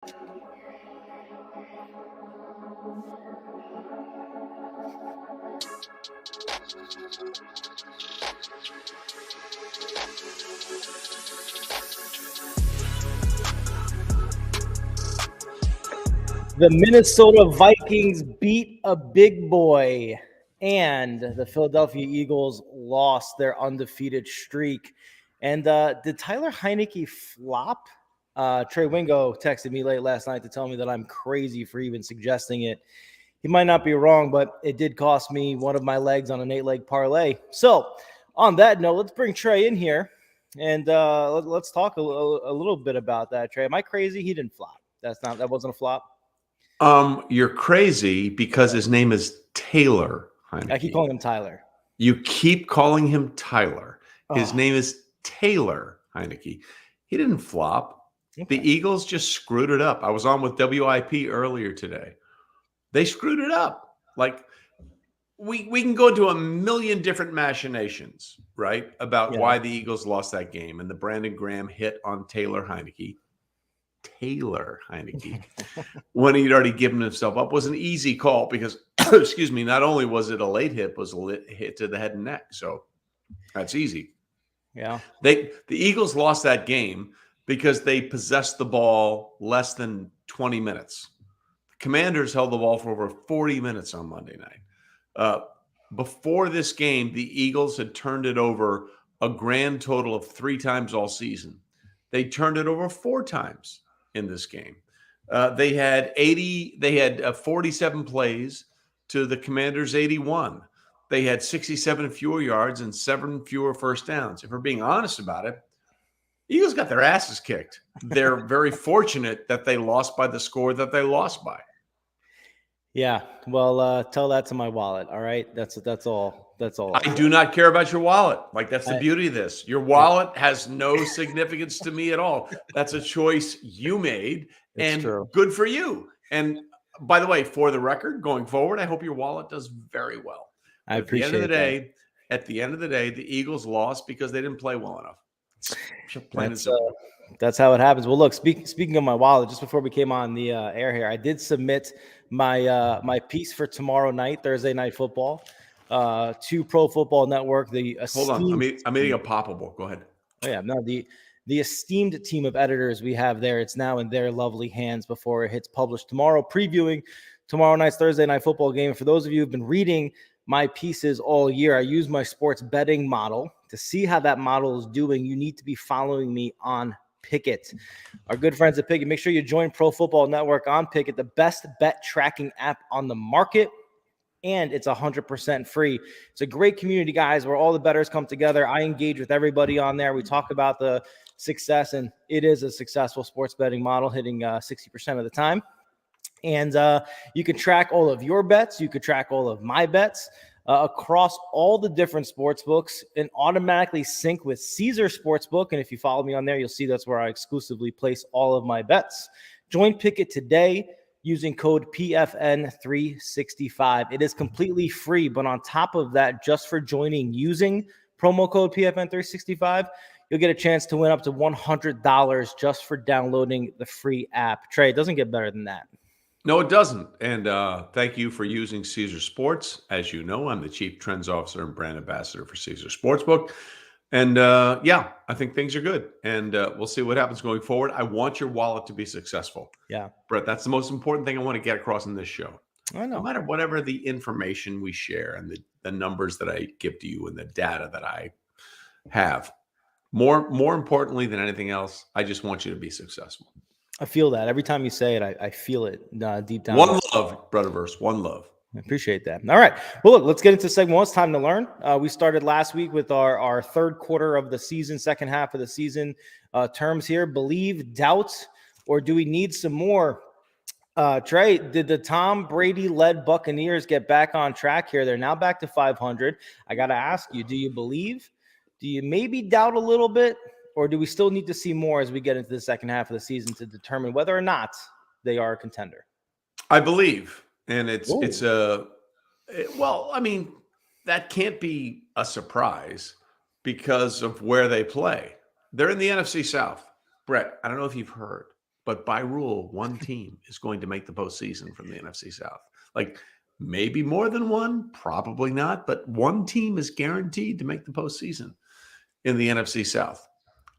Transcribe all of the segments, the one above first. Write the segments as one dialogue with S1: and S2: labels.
S1: The Minnesota Vikings beat a big boy, and the Philadelphia Eagles lost their undefeated streak. And did Tyler Heineke flop? Trey Wingo texted me late last night to tell me that I'm crazy for even suggesting it. He might not be wrong, but it did cost me one of my legs on an 8-leg parlay. So on that note, let's bring Trey in here, and let's talk a little bit about that. Trey, am I crazy? He didn't flop. That wasn't a flop.
S2: You're crazy because his name is Taylor Heineke.
S1: I keep calling him Tyler.
S2: You keep calling him Tyler. His
S1: Oh.
S2: name is Taylor Heineke. He didn't flop.
S1: Okay.
S2: The Eagles just screwed it up. I was on with WIP earlier today. They screwed it up. Like, we can go into a million different machinations, right, about why the Eagles lost that game and the Brandon Graham hit on Taylor Heineke. Taylor Heineke, when he'd already given himself up, was an easy call because, excuse me, not only was it a late hit, was a hit to the head and neck. So that's easy.
S1: Yeah.
S2: The Eagles lost that game because they possessed the ball less than 20 minutes. The Commanders held the ball for over 40 minutes on Monday night. Before this game, the Eagles had turned it over a grand total of 3 times all season. They turned it over 4 times in this game. They had 47 plays to the Commanders' 81. They had 67 fewer yards and 7 fewer first downs. If we're being honest about it, Eagles got their asses kicked. They're very fortunate that they lost by the score that they lost by.
S1: Yeah. Well, tell that to my wallet. All right. That's all.
S2: I do not care about your wallet. Like, that's the beauty of this. Your wallet has no significance to me at all. That's a choice you made, and good for you. And by the way, for the record, going forward, I hope your wallet does very well.
S1: I appreciate it.
S2: At the end of the day, the Eagles lost because they didn't play well enough.
S1: That's how it happens. Well, look, speaking of my wallet, just before we came on the air here, I did submit my piece for tomorrow night, Thursday Night Football, to Pro Football Network.
S2: Hold on, I'm eating a poppable. Go ahead.
S1: Oh yeah, no, the esteemed team of editors we have there. It's now in their lovely hands before it hits published tomorrow, previewing tomorrow night's Thursday Night Football game. For those of you who've been reading my pieces all year, I use my sports betting model. To see how that model is doing, you need to be following me on Pickett. Our good friends at Pickett. Make sure you join Pro Football Network on Pickett, the best bet tracking app on the market, and it's 100% free. It's a great community, guys, where all the bettors come together. I engage with everybody on there. We talk about the success, and it is a successful sports betting model, hitting 60% of the time. And you can track all of your bets. You could track all of my bets across all the different sports books and automatically sync with Caesar Sportsbook. And if you follow me on there, you'll see that's where I exclusively place all of my bets. Join Pickett today using code PFN365. It is completely free, but on top of that, just for joining using promo code PFN365, you'll get a chance to win up to $100 just for downloading the free app. Trey, it doesn't get better than that.
S2: No, it doesn't. And thank you for using Caesar Sports. As you know, I'm the Chief Trends Officer and Brand Ambassador for Caesar Sportsbook. And I think things are good. And we'll see what happens going forward. I want your wallet to be successful.
S1: Yeah.
S2: Brett, that's the most important thing I want to get across in this show.
S1: I know.
S2: No matter whatever the information we share and the numbers that I give to you and the data that I have, more importantly than anything else, I just want you to be successful.
S1: I feel that. Every time you say it, I feel it deep down.
S2: One love, Brotherverse. One love.
S1: I appreciate that. All right. Well, look, let's get into segment 1. It's time to learn. We started last week with our third quarter of the season, second half of the season terms here. Believe, doubt, or do we need some more? Trey, did the Tom Brady-led Buccaneers get back on track here? They're now back to 500. I got to ask you, do you believe? Do you maybe doubt a little bit? Or do we still need to see more as we get into the second half of the season to determine whether or not they are a contender?
S2: I believe. And that can't be a surprise because of where they play. They're in the NFC South. Brett, I don't know if you've heard, but by rule, one team is going to make the postseason from the NFC South. Like maybe more than one, probably not, but one team is guaranteed to make the postseason in the NFC South.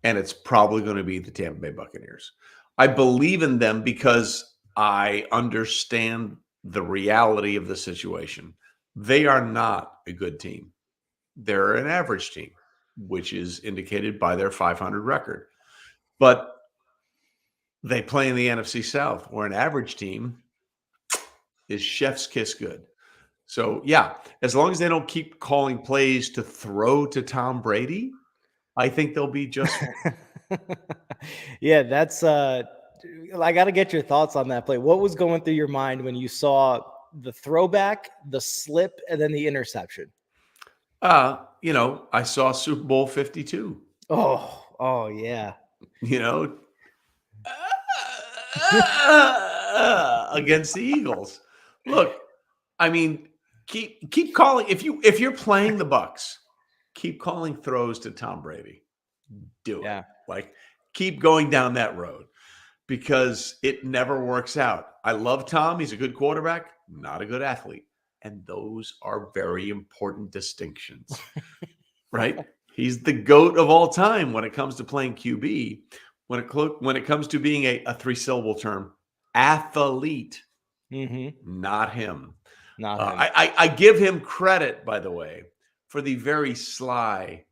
S2: And it's probably going to be the Tampa Bay Buccaneers. I believe in them because I understand the reality of the situation. They are not a good team. They're an average team, which is indicated by their 500 record. But they play in the NFC South, where an average team is chef's kiss good. So, yeah, as long as they don't keep calling plays to throw to Tom Brady, I think they'll be just fine.
S1: Yeah, that's I got to get your thoughts on that play. What was going through your mind when you saw the throwback, the slip, and then the interception?
S2: I saw Super Bowl 52.
S1: Oh yeah.
S2: Against the Eagles. Look, I mean, keep calling if you're playing the Bucs, keep calling throws to Tom Brady. Do it. Like keep going down that road because it never works out. I love Tom. He's a good quarterback, not a good athlete. And those are very important distinctions, right? He's the GOAT of all time when it comes to playing QB. When it comes to being a 3-syllable term, athlete, not him.
S1: Not him.
S2: I give him credit, by the way, for the very sly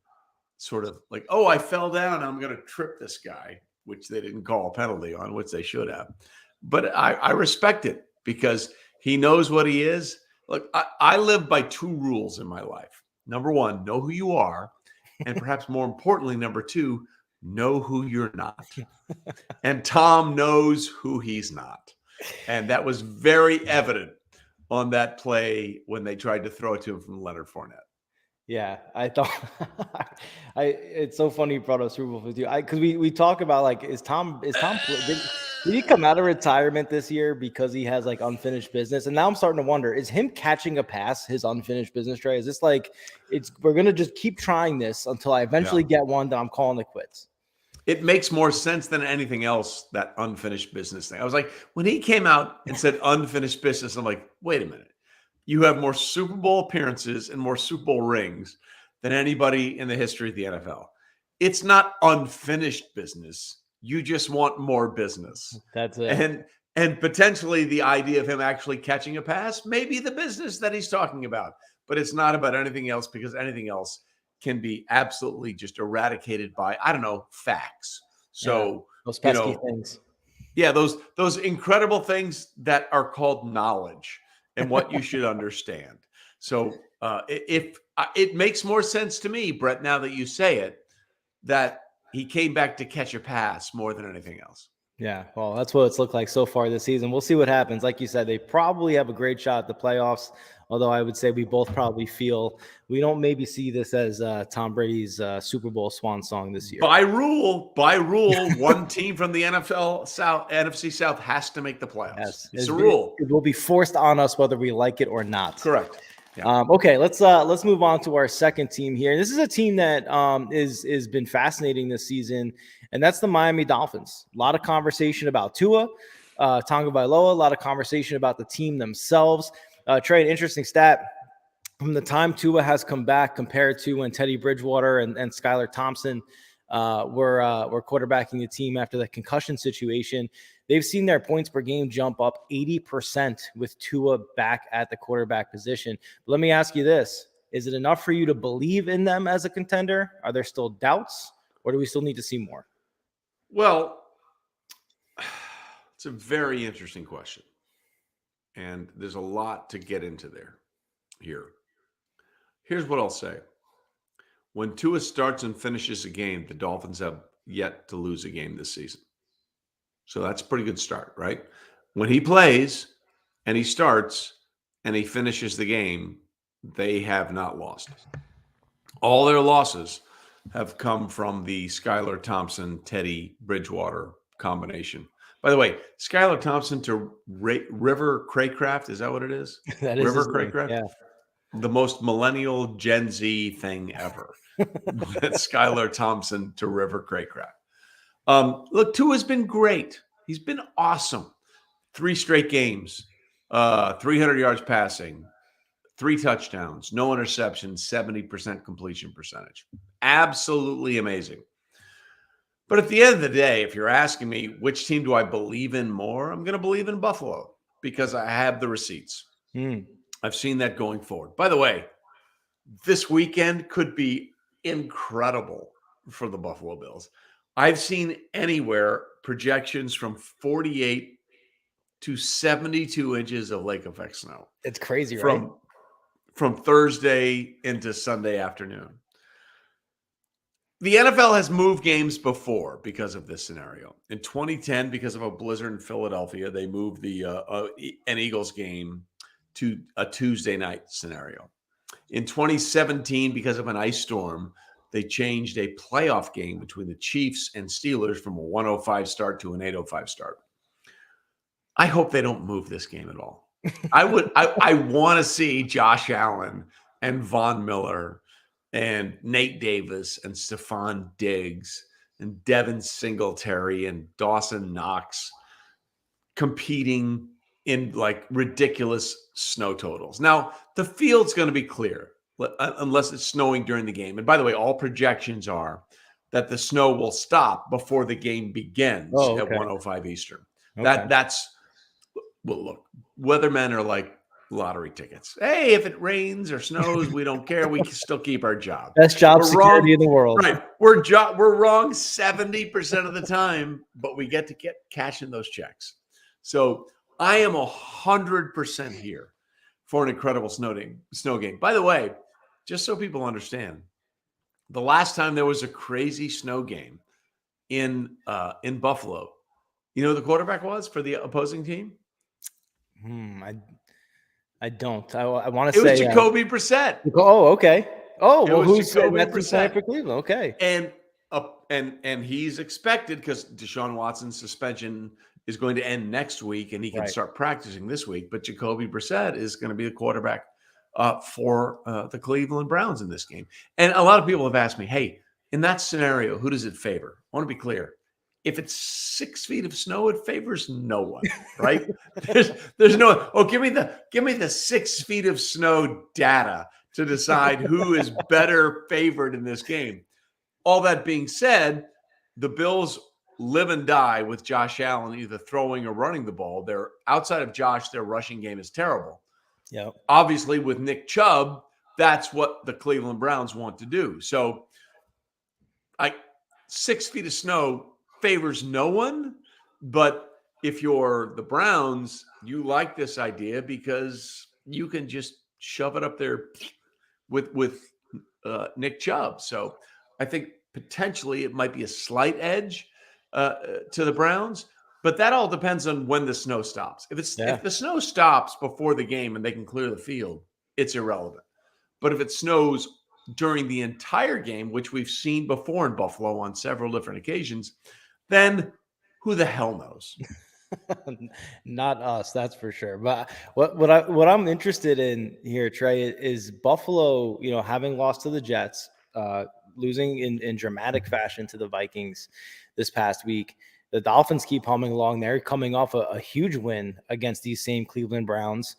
S2: sort of like, oh, I fell down. I'm going to trip this guy, which they didn't call a penalty on, which they should have. But I respect it because he knows what he is. Look, I live by 2 rules in my life. Number 1, know who you are. And perhaps more importantly, number 2, know who you're not. And Tom knows who he's not. And that was very evident on that play when they tried to throw it to him from Leonard Fournette.
S1: Yeah, I thought it's so funny you brought up Super Bowl 52. Because we talk about like, did he come out of retirement this year because he has like unfinished business? And now I'm starting to wonder, is him catching a pass his unfinished business, Trey? Is this like we're gonna just keep trying this until I eventually get one that I'm calling it quits?
S2: It makes more sense than anything else, that unfinished business thing. I was like, when he came out and said unfinished business, I'm like, wait a minute. You have more Super Bowl appearances and more Super Bowl rings than anybody in the history of the NFL. It's not unfinished business. You just want more business.
S1: That's it.
S2: And potentially the idea of him actually catching a pass may be the business that he's talking about. But it's not about anything else because anything else can be absolutely just eradicated by, I don't know, facts. So
S1: those pesky things.
S2: Yeah, those incredible things that are called knowledge and what you should understand. So if it makes more sense to me, Brett, now that you say it, that he came back to catch a pass more than anything else.
S1: Yeah, well, that's what it's looked like so far this season. We'll see what happens. Like you said, they probably have a great shot at the playoffs, although I would say we both probably feel we don't maybe see this as Tom Brady's Super Bowl swan song this year.
S2: By rule, one team from the NFC South has to make the playoffs.
S1: Yes.
S2: It's a rule.
S1: It will be forced on us whether we like it or not.
S2: Correct. Yeah.
S1: Okay, let's move on to our second team here. This is a team that is been fascinating this season, and that's the Miami Dolphins. A lot of conversation about Tua Tagovailoa, a lot of conversation about the team themselves. Trey, an interesting stat from the time Tua has come back compared to when Teddy Bridgewater and Skylar Thompson were quarterbacking the team after the concussion situation. They've seen their points per game jump up 80% with Tua back at the quarterback position. But let me ask you this. Is it enough for you to believe in them as a contender? Are there still doubts, or do we still need to see more?
S2: Well, it's a very interesting question. And there's a lot to get into here. Here's what I'll say. When Tua starts and finishes a game, the Dolphins have yet to lose a game this season. So that's a pretty good start, right? When he plays and he starts and he finishes the game, they have not lost. All their losses have come from the Skylar Thompson, Teddy Bridgewater combination. By the way, Skylar Thompson to River Craycraft, is that what it is?
S1: That is
S2: River Craycraft?
S1: Yeah.
S2: The most millennial Gen Z thing ever. That's Skylar Thompson to River Craycraft. Look, Tua's been great. He's been awesome. 3 straight games, 300 yards passing, 3 touchdowns, no interceptions, 70% completion percentage. Absolutely amazing. But at the end of the day, if you're asking me which team do I believe in more, I'm going to believe in Buffalo because I have the receipts. I've seen that going forward. By the way, this weekend could be incredible for the Buffalo Bills. I've seen anywhere projections from 48 to 72 inches of lake effect snow.
S1: It's crazy, right?
S2: From Thursday into Sunday afternoon. The NFL has moved games before because of this scenario. In 2010, because of a blizzard in Philadelphia, they moved an Eagles game to a Tuesday night scenario. In 2017, because of an ice storm, they changed a playoff game between the Chiefs and Steelers from a 1:05 start to an 8:05 start. I hope they don't move this game at all. I want to see Josh Allen and Von Miller and Nate Davis and Stephon Diggs and Devin Singletary and Dawson Knox competing in like ridiculous snow totals. Now, the field's going to be clear unless it's snowing during the game. And by the way, all projections are that the snow will stop before the game begins at 1:05 Eastern. That's well, look, weathermen are like lottery tickets. Hey, if it rains or snows, we don't care. We can still keep our job.
S1: Best job security in the world.
S2: Right. We're wrong 70% of the time, but we get to cash in those checks. So I am 100% here for an incredible snow game. By the way, just so people understand, the last time there was a crazy snow game in Buffalo, you know who the quarterback was for the opposing team?
S1: I don't. I want to
S2: say it was Jacoby Brissett.
S1: Oh, okay. Oh, well,
S2: who's Jacoby
S1: Brissett for Cleveland? Okay.
S2: And he's expected because Deshaun Watson's suspension is going to end next week, and he can start practicing this week. But Jacoby Brissett is going to be the quarterback for the Cleveland Browns in this game. And a lot of people have asked me, hey, in that scenario, who does it favor? I want to be clear. If it's 6 feet of snow, it favors no one, right? there's no, give me the 6 feet of snow data to decide who is better favored in this game. All that being said, the Bills live and die with Josh Allen either throwing or running the ball. They're outside of Josh, their rushing game is terrible.
S1: Yeah.
S2: Obviously, with Nick Chubb, that's what the Cleveland Browns want to do. So 6 feet of snow favors no one, but if you're the Browns, you like this idea because you can just shove it up there with Nick Chubb. So I think potentially it might be a slight edge to the Browns, but that all depends on when the snow stops. If the snow stops before the game and they can clear the field, it's irrelevant. But if it snows during the entire game, which we've seen before in Buffalo on several different occasions, then who the hell knows?
S1: Not us, that's for sure. But what I'm interested in here, Trey, is Buffalo, having lost to the Jets, losing in dramatic fashion to the Vikings this past week. The Dolphins keep humming along. They're coming off a huge win against these same Cleveland Browns.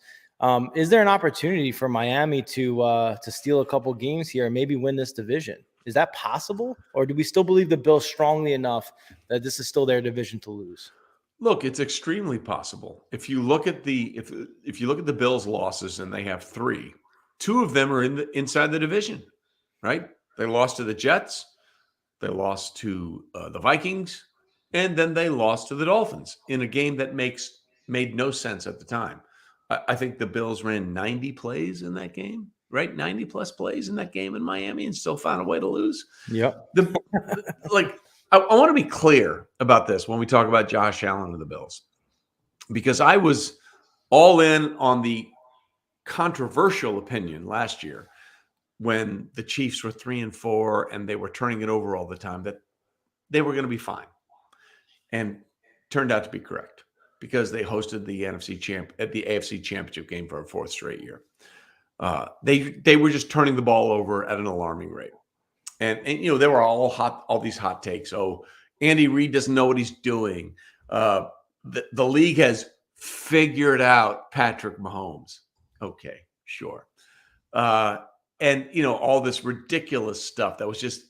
S1: Is there an opportunity for Miami to steal a couple games here and maybe win this division? Is that possible? Or do we still believe the Bills strongly enough that this is still their division to lose?
S2: Look, it's extremely possible. If you look at if you look at the Bills' losses, and they have 3, 2 of them are inside the division, right? They lost to the Jets, they lost to the Vikings, and then they lost to the Dolphins in a game that made no sense at the time. I think the Bills ran 90 plays in that game, right? 90 plus plays in that game in Miami and still found a way to lose.
S1: Yep.
S2: I want to be clear about this when we talk about Josh Allen and the Bills, because I was all in on the controversial opinion last year when the Chiefs were 3-4 and they were turning it over all the time that they were going to be fine, and turned out to be correct because they hosted the AFC Championship game for a 4th straight year. They were just turning the ball over at an alarming rate. And there were all these hot takes. Oh, Andy Reid doesn't know what he's doing. the league has figured out Patrick Mahomes. Okay, sure. And, all this ridiculous stuff that was just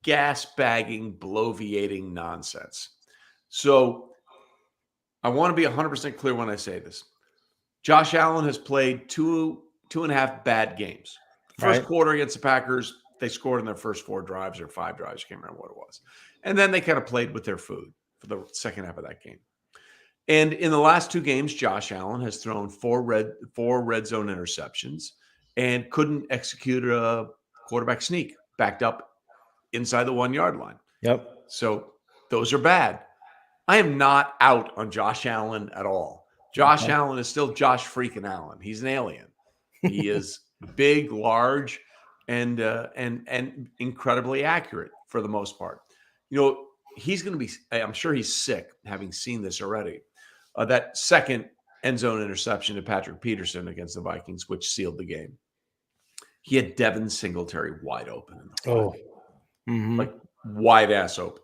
S2: gas bagging, bloviating nonsense. So I want to be 100% clear when I say this. Josh Allen has played two and a half bad games. First quarter against the Packers, they scored in their first 4 drives or 5 drives. I can't remember what it was. And then they kind of played with their food for the second half of that game. And in the last 2 games, Josh Allen has thrown 4 red zone interceptions and couldn't execute a quarterback sneak, backed up inside the 1-yard line.
S1: Yep.
S2: So those are bad. I am not out on Josh Allen at all. Josh Allen is still Josh freaking Allen. He's an alien. He is big, large, and incredibly accurate for the most part. He's going to be, I'm sure he's sick, having seen this already. That second end zone interception to Patrick Peterson against the Vikings, which sealed the game. He had Devin Singletary wide open in the flat. Like wide ass open.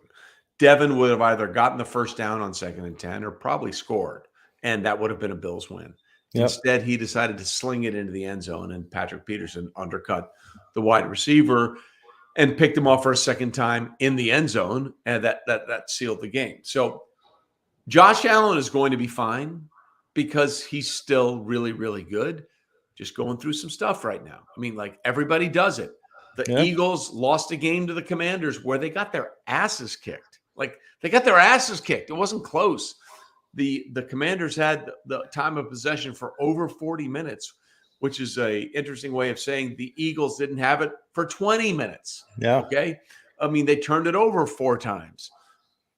S2: Devin would have either gotten the first down on 2nd and 10 or probably scored, and that would have been a Bills win. Yep. Instead, he decided to sling it into the end zone, and Patrick Peterson undercut the wide receiver and picked him off for a second time in the end zone, and that sealed the game. So Josh Allen is going to be fine because he's still really, really good. Just going through some stuff right now. I mean, like everybody does it. The Eagles lost a game to the Commanders where they got their asses kicked. Like they got their asses kicked. It wasn't close. The Commanders had the time of possession for over 40 minutes, which is a interesting way of saying the Eagles didn't have it for 20 minutes.
S1: Yeah.
S2: Okay. I mean, they turned it over 4 times.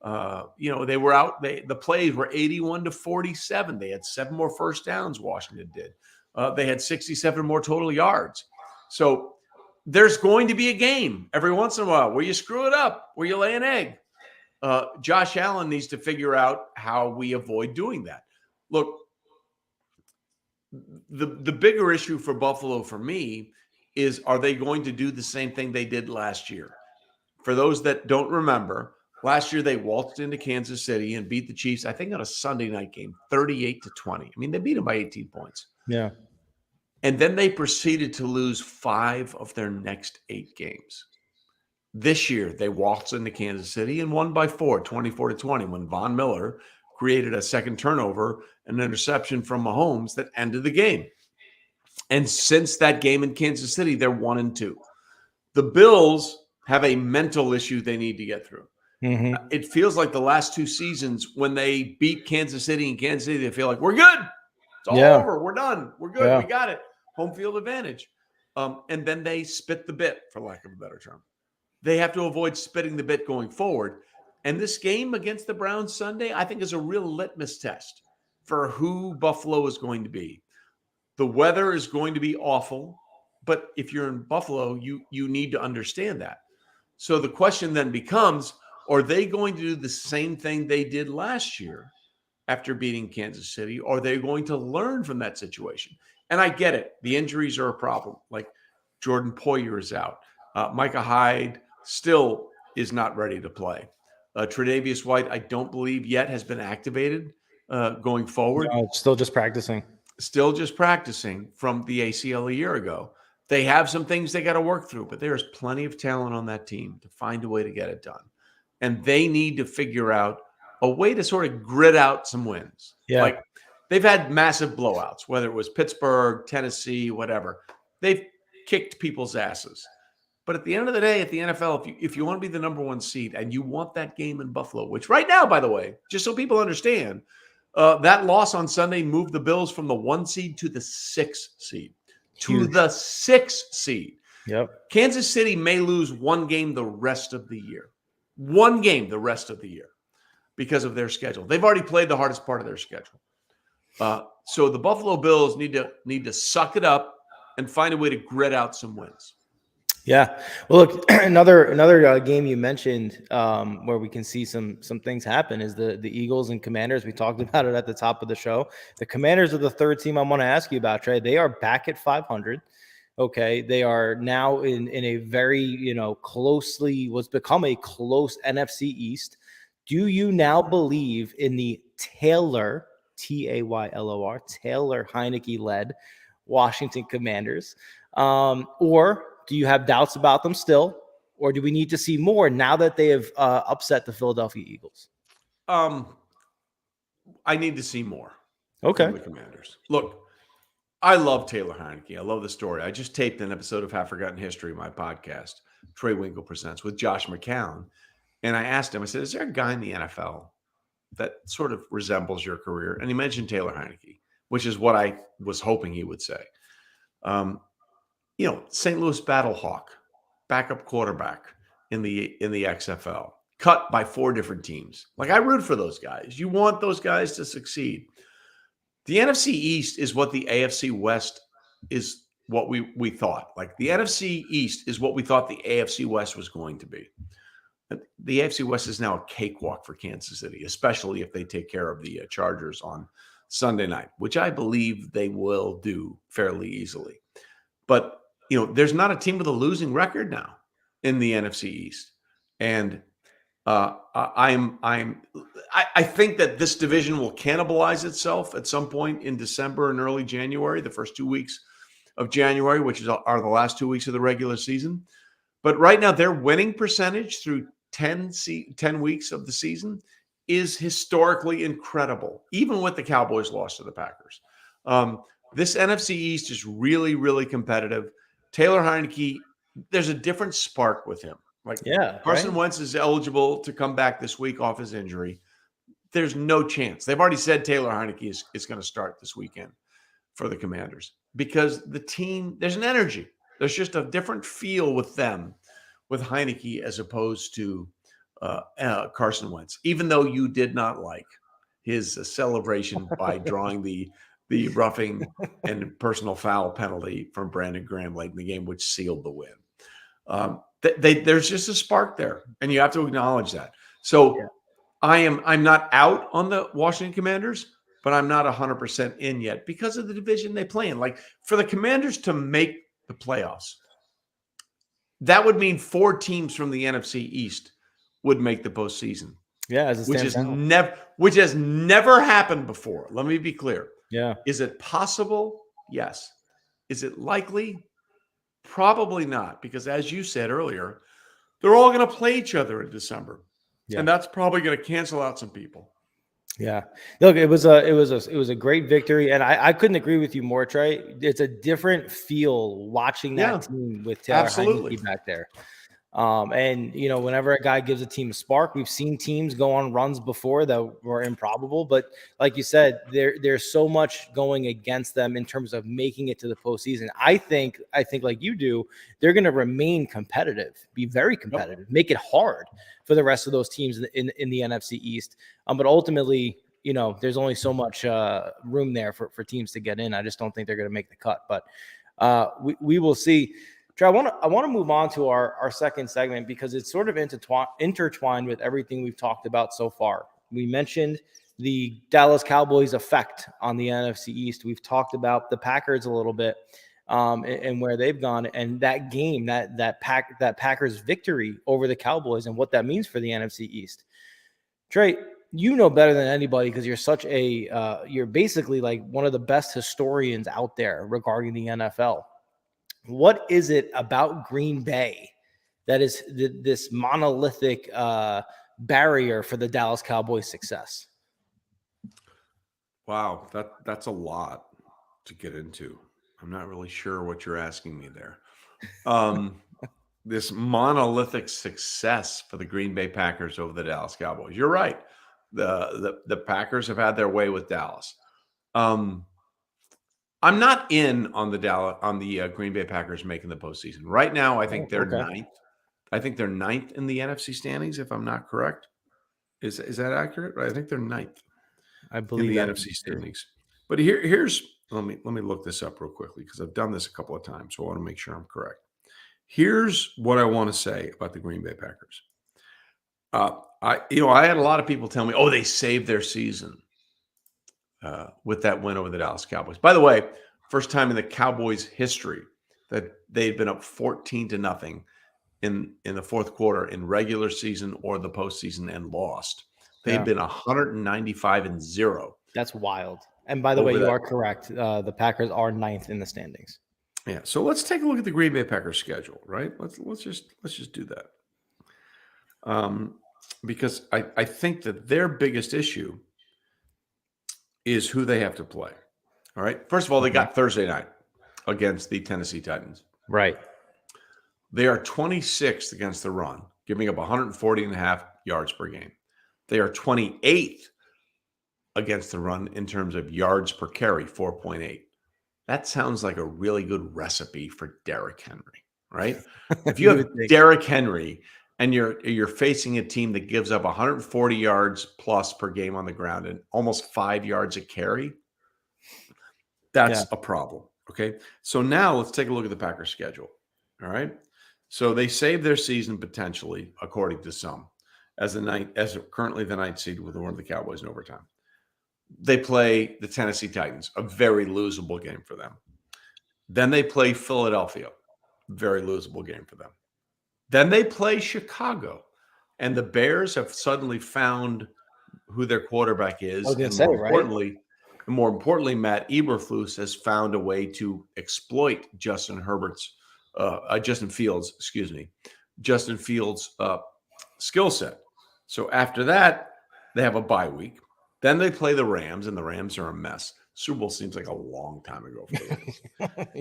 S2: They were out. The plays were 81-47. They had 7 more first downs. Washington did. They had 67 more total yards. So there's going to be a game every once in a while where you screw it up, where you lay an egg. Josh Allen needs to figure out how we avoid doing that. Look, the bigger issue for Buffalo for me is, are they going to do the same thing they did last year? For those that don't remember, last year they waltzed into Kansas City and beat the Chiefs, I think on a Sunday night game, 38-20. I mean, they beat them by 18 points.
S1: Yeah.
S2: And then they proceeded to lose 5 of their next 8 games. This year, they waltzed into Kansas City and won by 4, 24-20, when Von Miller created a second turnover, an interception from Mahomes that ended the game. And since that game in Kansas City, they're 1-2. The Bills have a mental issue they need to get through. Mm-hmm. It feels like the last 2 seasons when they beat Kansas City and Kansas City, they feel like, we're good. It's all over. We're done. We're good. We got it. Home field advantage. And then they spit the bit, for lack of a better term. They have to avoid spitting the bit going forward. And this game against the Browns Sunday, I think, is a real litmus test for who Buffalo is going to be. The weather is going to be awful, but if you're in Buffalo, you need to understand that. So the question then becomes, are they going to do the same thing they did last year after beating Kansas City? Or are they going to learn from that situation? And I get it. The injuries are a problem. Like Jordan Poyer is out. Micah Hyde still is not ready to play. Tre'Davious White, I don't believe yet has been activated going forward.
S1: No, still just practicing.
S2: Still just practicing from the ACL a year ago. They have some things they got to work through, but there's plenty of talent on that team to find a way to get it done. And they need to figure out a way to sort of grit out some wins.
S1: Yeah.
S2: Like they've had massive blowouts, whether it was Pittsburgh, Tennessee, whatever. They've kicked people's asses. But at the end of the day, at the NFL, if you want to be the number 1 seed and you want that game in Buffalo, which right now, by the way, just so people understand, that loss on Sunday moved the Bills from the 1 seed to the 6th seed. Huge. To the 6th seed.
S1: Yep.
S2: Kansas City may lose 1 game the rest of the year. 1 game the rest of the year because of their schedule. They've already played the hardest part of their schedule. So the Buffalo Bills need to suck it up and find a way to grit out some wins.
S1: Yeah. Well, look, another game you mentioned where we can see some things happen is the Eagles and Commanders. We talked about it at the top of the show. The Commanders are the 3rd team I want to ask you about, Trey. They are back at 500. Okay. They are now in a very, closely what's become a close NFC East. Do you now believe in the Taylor, Taylor, Taylor Heineke-led Washington Commanders? Or do you have doubts about them still? Or do we need to see more now that they have upset the Philadelphia Eagles?
S2: I need to see more
S1: Okay.
S2: from the Commanders. Look, I love Taylor Heineke. I love the story. I just taped an episode of Half Forgotten History, my podcast, Trey Winkle Presents, with Josh McCown. And I asked him, I said, is there a guy in the NFL that sort of resembles your career? And he mentioned Taylor Heineke, which is what I was hoping he would say. St. Louis Battlehawk, backup quarterback in the XFL, cut by 4 different teams. Like, I root for those guys. You want those guys to succeed. The NFC East is what the AFC West is what we thought. Like, the NFC East is what we thought the AFC West was going to be. The AFC West is now a cakewalk for Kansas City, especially if they take care of the Chargers on Sunday night, which I believe they will do fairly easily. But, there's not a team with a losing record now in the NFC East. And I think that this division will cannibalize itself at some point in December and early January, the first 2 weeks of January, which are the last 2 weeks of the regular season. But right now, their winning percentage through 10 weeks of the season is historically incredible, even with the Cowboys' loss to the Packers. This NFC East is really, really competitive. Taylor Heineke, there's a different spark with him. Like, Carson Wentz is eligible to come back this week off his injury. There's no chance. They've already said Taylor Heineke is going to start this weekend for the Commanders because the team, there's an energy. There's just a different feel with them, with Heineke, as opposed to Carson Wentz, even though you did not like his celebration by drawing the roughing and personal foul penalty from Brandon Graham late in the game, which sealed the win. There's just a spark there, and you have to acknowledge that. So I'm not out on the Washington Commanders, but I'm not 100% in yet because of the division they play in. Like, for the Commanders to make the playoffs, that would mean 4 teams from the NFC East would make the postseason.
S1: Yeah, as it stands now.
S2: Which has never happened before. Let me be clear.
S1: Yeah.
S2: Is it possible? Yes. Is it likely? Probably not, because as you said earlier, they're all going to play each other in December, and that's probably going to cancel out some people.
S1: Yeah, look, it was a great victory, and I couldn't agree with you more, Trey. It's a different feel watching that team with Taylor Heineke back there. And whenever a guy gives a team a spark, we've seen teams go on runs before that were improbable, but like you said, there's so much going against them in terms of making it to the postseason. I think like you do, they're going to remain competitive, be very competitive, make it hard for the rest of those teams in the NFC East. But ultimately, there's only so much room there for teams to get in. I just don't think they're going to make the cut, but we will see. Trey, I want to move on to our second segment because it's sort of intertwined with everything we've talked about so far. We mentioned the Dallas Cowboys' effect on the NFC East. We've talked about the Packers a little bit and where they've gone, and that game, that Packers victory over the Cowboys and what that means for the NFC East. Trey, you know better than anybody because you're basically like one of the best historians out there regarding the NFL. What is it about Green Bay that is this monolithic barrier for the Dallas Cowboys' success?
S2: Wow, that's a lot to get into. I'm not really sure what you're asking me there. This monolithic success for the Green Bay Packers over the Dallas Cowboys. You're right. The Packers have had their way with Dallas. I'm not in on the Green Bay Packers making the postseason right now. I think they're ninth. I think they're ninth in the NFC standings, if I'm not correct. Is that accurate? Right. I think they're ninth.
S1: I believe
S2: in the NFC standings. But here's let me look this up real quickly because I've done this a couple of times, so I want to make sure I'm correct. Here's what I want to say about the Green Bay Packers. I had a lot of people tell me, "Oh, they saved their season." With that win over the Dallas Cowboys. By the way, first time in the Cowboys' history that they've been up 14-0 in the fourth quarter in regular season or the postseason and lost. They've been 195-0.
S1: That's wild. And by the way, you are correct. The Packers are 9th in the standings.
S2: Yeah. So let's take a look at the Green Bay Packers schedule, right? Let's just do that. Because I think that their biggest issue is who they have to play. All right. First of all, they got Thursday night against the Tennessee Titans.
S1: Right.
S2: They are 26th against the run, giving up 140.5 yards per game. They are 28th against the run in terms of yards per carry, 4.8. That sounds like a really good recipe for Derrick Henry, right? If you have Derrick Henry and you're facing a team that gives up 140 yards plus per game on the ground and almost 5 yards a carry, that's a problem. Okay. So now let's take a look at the Packers schedule. All right. So they saved their season potentially, according to some, as currently the 9th seed with one of the Cowboys in overtime. They play the Tennessee Titans, a very losable game for them. Then they play Philadelphia, very losable game for them. Then they play Chicago, and the Bears have suddenly found who their quarterback is. More importantly, Matt Eberflus has found a way to exploit Justin Fields' skill set. So after that, they have a bye week. Then they play the Rams, and the Rams are a mess. Super Bowl seems like a long time ago for the Rams.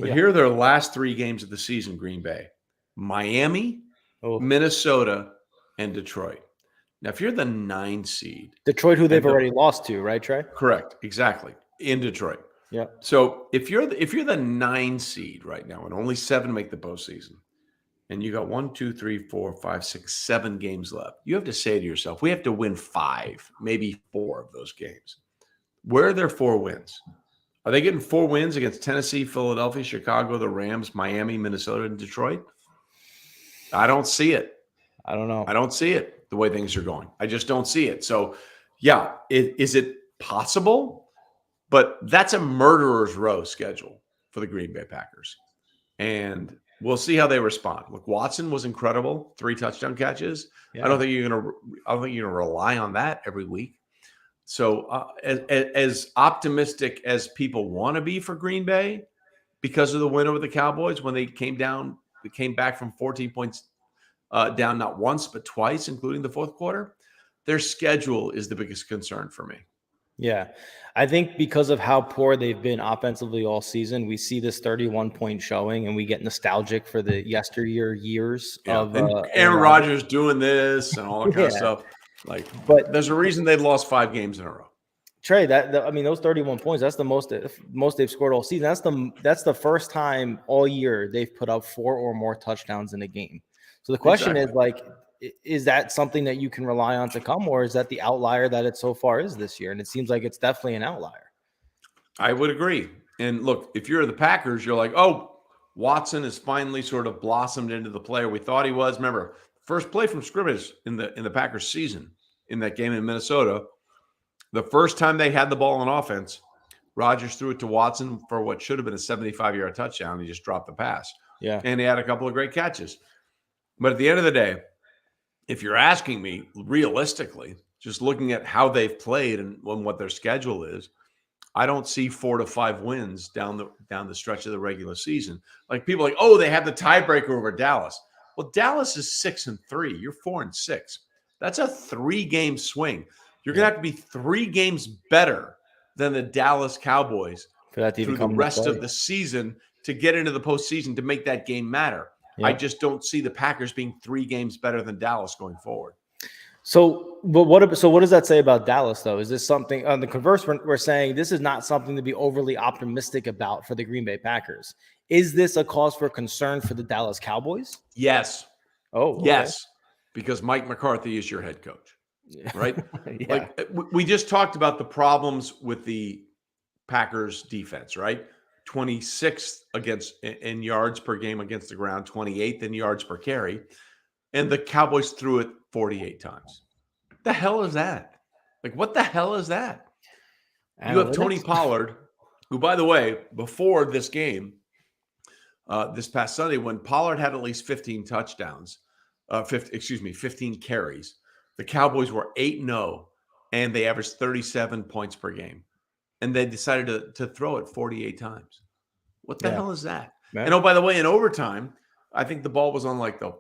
S2: But here are their last 3 games of the season, Green Bay. Miami, Minnesota, and Detroit. Now, if you're the 9 seed.
S1: Detroit, who they've already lost to, right, Trey?
S2: Correct. Exactly. In Detroit.
S1: Yeah.
S2: So if you're the 9 seed right now, and only 7 make the postseason, and you got 1, 2, 3, 4, 5, 6, 7 games left, you have to say to yourself, we have to win 5, maybe 4 of those games. Where are their 4 wins? Are they getting 4 wins against Tennessee, Philadelphia, Chicago, the Rams, Miami, Minnesota, and Detroit? I don't see it.
S1: I don't know.
S2: I don't see it the way things are going. I just don't see it. So, yeah, is it possible? But that's a murderer's row schedule for the Green Bay Packers. And we'll see how they respond. Look, Watson was incredible, 3 touchdown catches. Yeah. I don't think you're gonna rely on that every week. So as optimistic as people want to be for Green Bay because of the win over the Cowboys when they came back from 14 points down not once but twice, including the fourth quarter, their schedule is the biggest concern for me.
S1: Yeah, I think because of how poor they've been offensively all season, we see this 31-point showing, and we get nostalgic for the yesteryear years of
S2: Aaron Rodgers doing this and all that kind of stuff. But there's a reason they've lost 5 games in a row.
S1: Trey, those 31 points, that's the most they've scored all season. That's the first time all year they've put up 4 or more touchdowns in a game. So the question is, is that something that you can rely on to come, or is that the outlier that it so far is this year? And it seems like it's definitely an outlier.
S2: I would agree. And look, if you're the Packers, you're like, oh, Watson has finally sort of blossomed into the player we thought he was. Remember, first play from scrimmage in the Packers season in that game in Minnesota, the first time they had the ball on offense, Rodgers threw it to Watson for what should have been a 75-yard touchdown. He just dropped the pass.
S1: Yeah.
S2: And he had a couple of great catches. But at the end of the day, if you're asking me realistically, just looking at how they've played and what their schedule is, I don't see 4 to 5 wins down the stretch of the regular season. Like people are like, oh, they have the tiebreaker over Dallas. Well, Dallas is 6-3. You're 4-6. That's a 3-game swing. You're going to have to be 3 games better than the Dallas Cowboys
S1: for that to
S2: through the rest of the season to get into the postseason to make that game matter. Yeah. I just don't see the Packers being 3 games better than Dallas going forward.
S1: So what does that say about Dallas, though? Is this something on the converse? We're saying this is not something to be overly optimistic about for the Green Bay Packers. Is this a cause for concern for the Dallas Cowboys?
S2: Yes.
S1: Oh, okay.
S2: Yes, because Mike McCarthy is your head coach, right?
S1: Yeah.
S2: Like we just talked about the problems with the Packers defense, right? 26th in yards per game against the ground, 28th in yards per carry, and the Cowboys threw it 48 times. What the hell is that? Like, what the hell is that? You have Tony Pollard, who, by the way, before this game, this past Sunday, when Pollard had at least 15 touchdowns, 15 carries, the Cowboys were 8-0 and they averaged 37 points per game. And they decided to throw it 48 times. What the hell is that?
S1: Yeah.
S2: And, oh, by the way, in overtime, I think the ball was on like the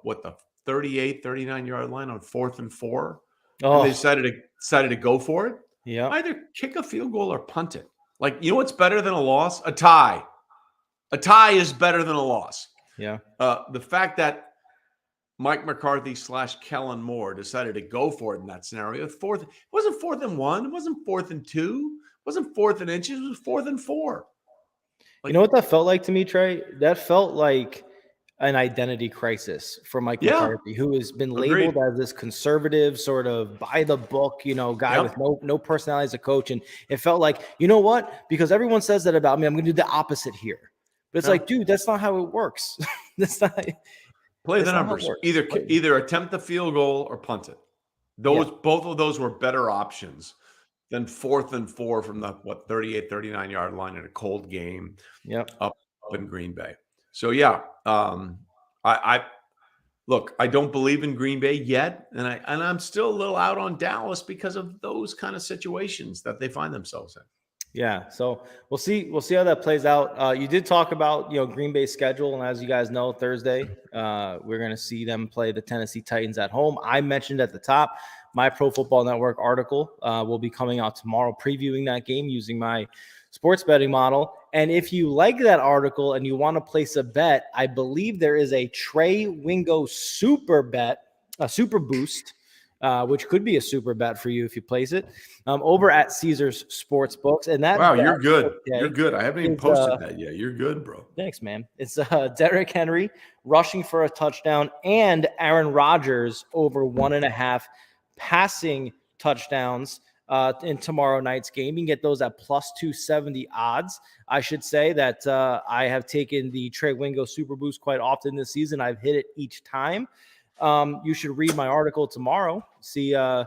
S2: 38, 39-yard line on 4th and 4. And they decided to go for it.
S1: Yeah.
S2: Either kick a field goal or punt it. Like, you know what's better than a loss? A tie. A tie is better than a loss.
S1: Yeah.
S2: The fact that Mike McCarthy / Kellen Moore decided to go for it in that scenario. It wasn't 4th and 1. It wasn't 4th and 2. It wasn't 4th and inches. It was 4th and 4.
S1: You know what that felt like to me, Trey? That felt like an identity crisis for Mike McCarthy, who has been labeled as this conservative, sort of by the book, guy with no personality as a coach. And it felt like, you know what? Because everyone says that about me, I'm going to do the opposite here. But it's like, dude, that's not how it works. That's not.
S2: Play the numbers. Either attempt the field goal or punt it. Both of those were better options than 4th and 4 from the 38, 39-yard line in a cold game. Up in Green Bay. So I don't believe in Green Bay yet, and I'm still a little out on Dallas because of those kind of situations that they find themselves in.
S1: Yeah, so we'll see how that plays out. You did talk about Green Bay's schedule, and as you guys know, Thursday we're going to see them play the Tennessee Titans at home. I mentioned at the top my Pro Football Network article will be coming out tomorrow, previewing that game using my sports betting model. And if you like that article and you want to place a bet, I believe there is a Trey Wingo super boost. Which could be a super bet for you if you place it over at Caesars Sportsbooks. And that
S2: you're good. Okay, you're good. I haven't even posted that yet. You're good, bro.
S1: Thanks, man. It's Derrick Henry rushing for a touchdown and Aaron Rodgers over 1.5 passing touchdowns in tomorrow night's game. You can get those at plus 270 odds. I should say that I have taken the Trey Wingo super boost quite often this season. I've hit it each time. You should read my article tomorrow, see how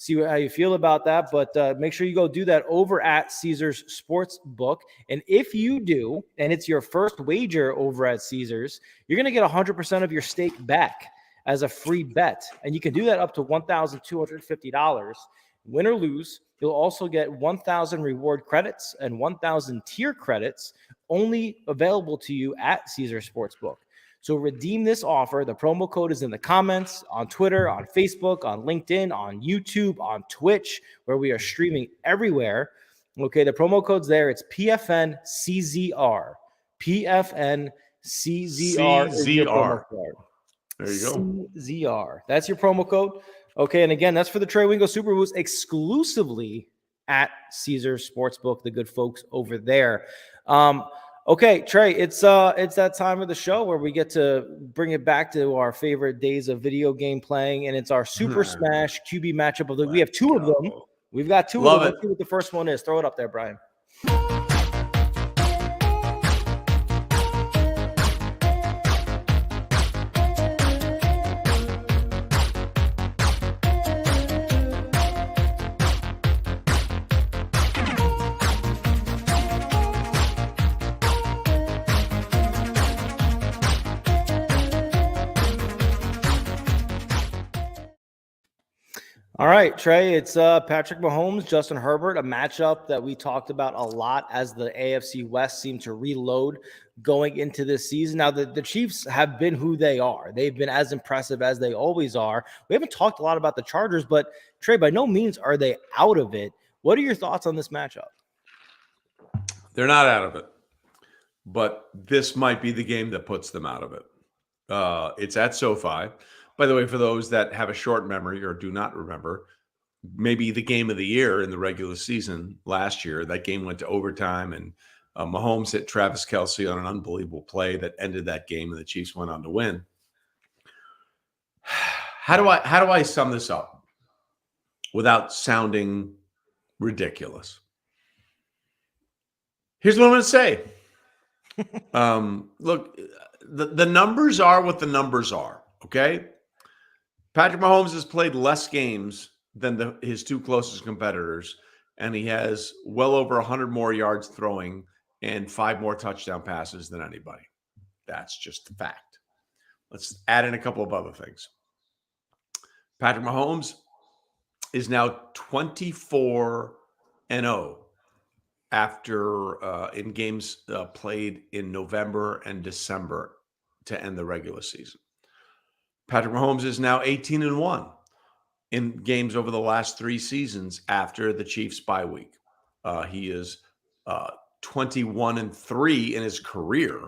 S1: you feel about that. But make sure you go do that over at Caesars Sportsbook. And if you do, and it's your first wager over at Caesars, you're going to get 100% of your stake back as a free bet. And you can do that up to $1,250. Win or lose, you'll also get 1,000 reward credits and 1,000 tier credits only available to you at Caesars Sportsbook. So redeem this offer. The promo code is in the comments, on Twitter, on Facebook, on LinkedIn, on YouTube, on Twitch, where we are streaming everywhere. Okay, the promo code's there. It's PFNCZR. PFNCZR is your promo code.
S2: There you go.
S1: CZR. That's your promo code. Okay, and again, that's for the Trey Wingo Super Boost exclusively at Caesars Sportsbook, the good folks over there. Okay, Trey, it's that time of the show where we get to bring it back to our favorite days of video game playing, and it's our Super Smash QB matchup of the week. We have two of them. We've got two of them. Let's see what the first one is. Throw it up there, Brian. All right, Trey, it's Patrick Mahomes, Justin Herbert, a matchup that we talked about a lot as the AFC West seemed to reload going into this season. Now, the Chiefs have been who they are. They've been as impressive as they always are. We haven't talked a lot about the Chargers, but Trey, by no means are they out of it. What are your thoughts on this matchup?
S2: They're not out of it, but this might be the game that puts them out of it. It's at SoFi. By the way, for those that have a short memory or do not remember, maybe the game of the year in the regular season last year, that game went to overtime, and Mahomes hit Travis Kelce on an unbelievable play that ended that game, and the Chiefs went on to win. How do I sum this up without sounding ridiculous? Here's what I'm going to say. Look, the numbers are what the numbers are, okay? Patrick Mahomes has played less games than his two closest competitors, and he has well over 100 more yards throwing and 5 more touchdown passes than anybody. That's just the fact. Let's add in a couple of other things. Patrick Mahomes is now 24-0 after in games played in November and December to end the regular season. Patrick Mahomes is now 18-1 in games over the last 3 seasons after the Chiefs bye week. He is 21-3 in his career,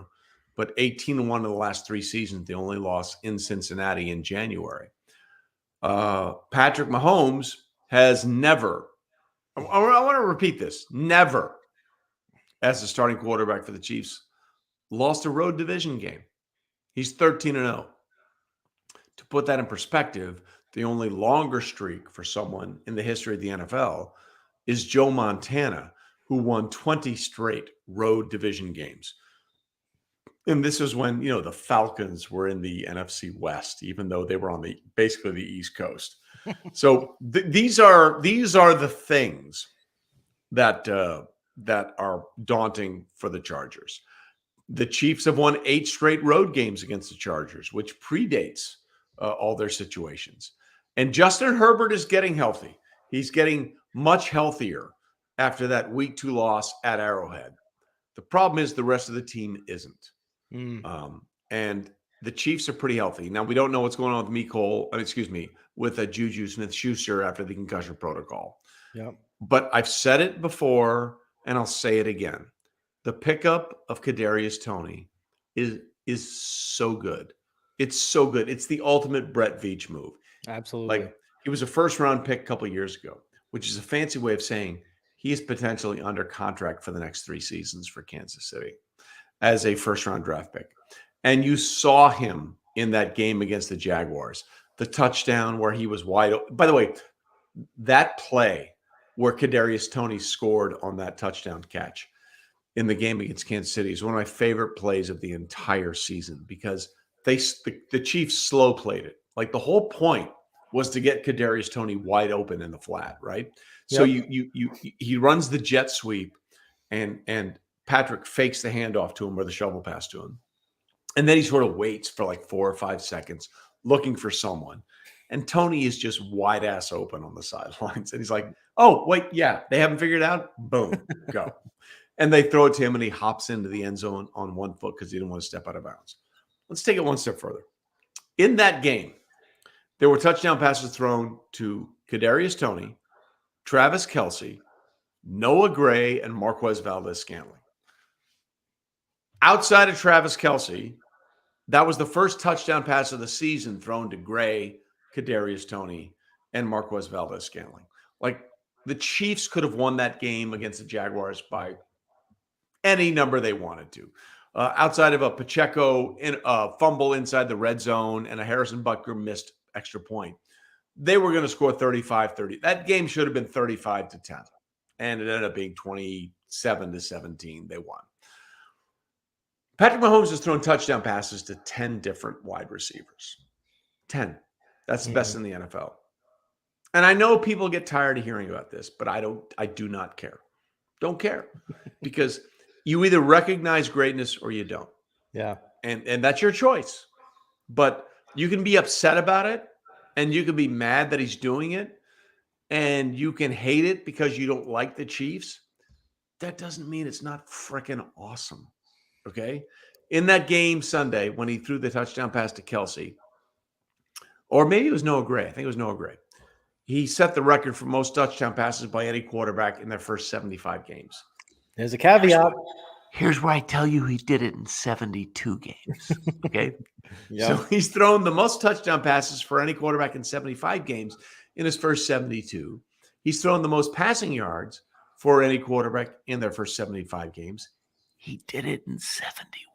S2: but 18-1 in the last 3 seasons. The only loss in Cincinnati in January. Patrick Mahomes has never, I want to repeat this, never, as a starting quarterback for the Chiefs, lost a road division game. He's 13-0. To put that in perspective, the only longer streak for someone in the history of the NFL is Joe Montana, who won 20 straight road division games. And this is when, the Falcons were in the NFC West, even though they were on basically the East Coast. So these are the things that are daunting for the Chargers. The Chiefs have won 8 straight road games against the Chargers, which predates all their situations. And Justin Herbert is getting healthy. He's getting much healthier after that week 2 loss at Arrowhead. The problem is the rest of the team isn't. And the Chiefs are pretty healthy. Now, we don't know what's going on with Juju Smith-Schuster after the concussion protocol.
S1: Yep.
S2: But I've said it before, and I'll say it again. The pickup of Kadarius Toney is so good. It's so good. It's the ultimate Brett Veach move.
S1: Absolutely.
S2: Like, he was a first-round pick a couple of years ago, which is a fancy way of saying he is potentially under contract for the next 3 seasons for Kansas City as a first-round draft pick. And you saw him in that game against the Jaguars, the touchdown where he was wide open. By the way, that play where Kadarius Toney scored on that touchdown catch in the game against Kansas City is one of my favorite plays of the entire season because the Chiefs slow played it. Like, the whole point was to get Kadarius Toney wide open in the flat, right?
S1: Yep.
S2: So he runs the jet sweep, and Patrick fakes the handoff to him or the shovel pass to him. And then he sort of waits for like 4 or 5 seconds looking for someone. And Toney is just wide ass open on the sidelines. And he's like, oh, wait, yeah, they haven't figured it out. Boom, go. And they throw it to him, and he hops into the end zone on 1 foot because he didn't want to step out of bounds. Let's take it one step further. In that game, there were touchdown passes thrown to Kadarius Toney, Travis Kelce, Noah Gray, and Marquez Valdez-Scantling. Outside of Travis Kelce, that was the first touchdown pass of the season thrown to Gray, Kadarius Toney, and Marquez Valdez-Scantling. Like, the Chiefs could have won that game against the Jaguars by any number they wanted to. Outside of a Pacheco fumble inside the red zone and a Harrison Butker missed extra point, they were going to score 35-30. That game should have been 35-10, and it ended up being 27-17. They won. Patrick Mahomes has thrown touchdown passes to 10 different wide receivers. 10. That's the best in the NFL. And I know people get tired of hearing about this, but I do not care. Don't care. Because you either recognize greatness or you don't.
S1: Yeah.
S2: And that's your choice. But you can be upset about it, and you can be mad that he's doing it, and you can hate it because you don't like the Chiefs. That doesn't mean it's not freaking awesome. Okay? In that game Sunday, when he threw the touchdown pass to Kelce, or maybe it was Noah Gray. I think it was Noah Gray. He set the record for most touchdown passes by any quarterback in their first 75 games.
S1: There's a caveat.
S2: Here's where I tell you he did it in 72 games. Okay?
S1: Yep.
S2: So he's thrown the most touchdown passes for any quarterback in 75 games in his first 72. He's thrown the most passing yards for any quarterback in their first 75 games. He did it in 71.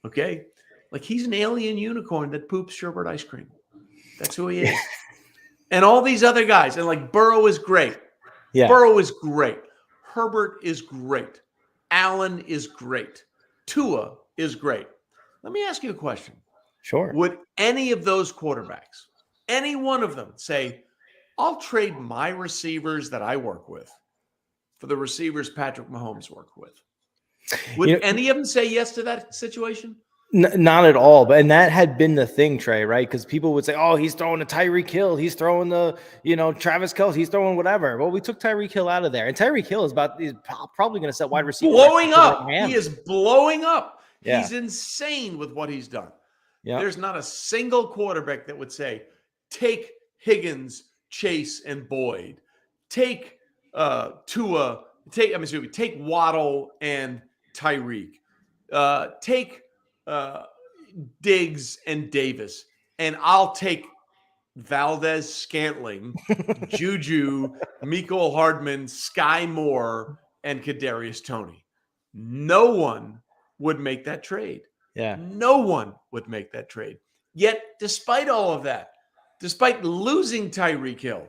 S2: Okay? Like, he's an alien unicorn that poops sherbet ice cream. That's who he is. And all these other guys, and like Burrow is great.
S1: Yeah.
S2: Burrow is great. Herbert is great. Allen is great. Tua is great. Let me ask you a question.
S1: Sure.
S2: Would any of those quarterbacks, any one of them, say, I'll trade my receivers that I work with for the receivers Patrick Mahomes worked with? Would any of them say yes to that situation?
S1: Not at all. And that had been the thing, Trey, right? Because people would say, oh, he's throwing a Tyreek Hill. He's throwing the, Travis Kelce. He's throwing whatever. Well, we took Tyreek Hill out of there. And Tyreek Hill is probably going to set wide receiver
S2: blowing
S1: records
S2: up.
S1: like
S2: He is blowing up.
S1: Yeah.
S2: He's insane with what he's done.
S1: Yeah.
S2: There's not a single quarterback that would say, take Higgins, Chase, and Boyd. Take Tua. Take Waddle and Tyreek. Take Diggs and Davis. And I'll take Valdez Scantling, Juju, Mecole Hardman, Sky Moore, and Kadarius Toney. No one would make that trade.
S1: Yeah.
S2: No one would make that trade. Yet, despite all of that, despite losing Tyreek Hill,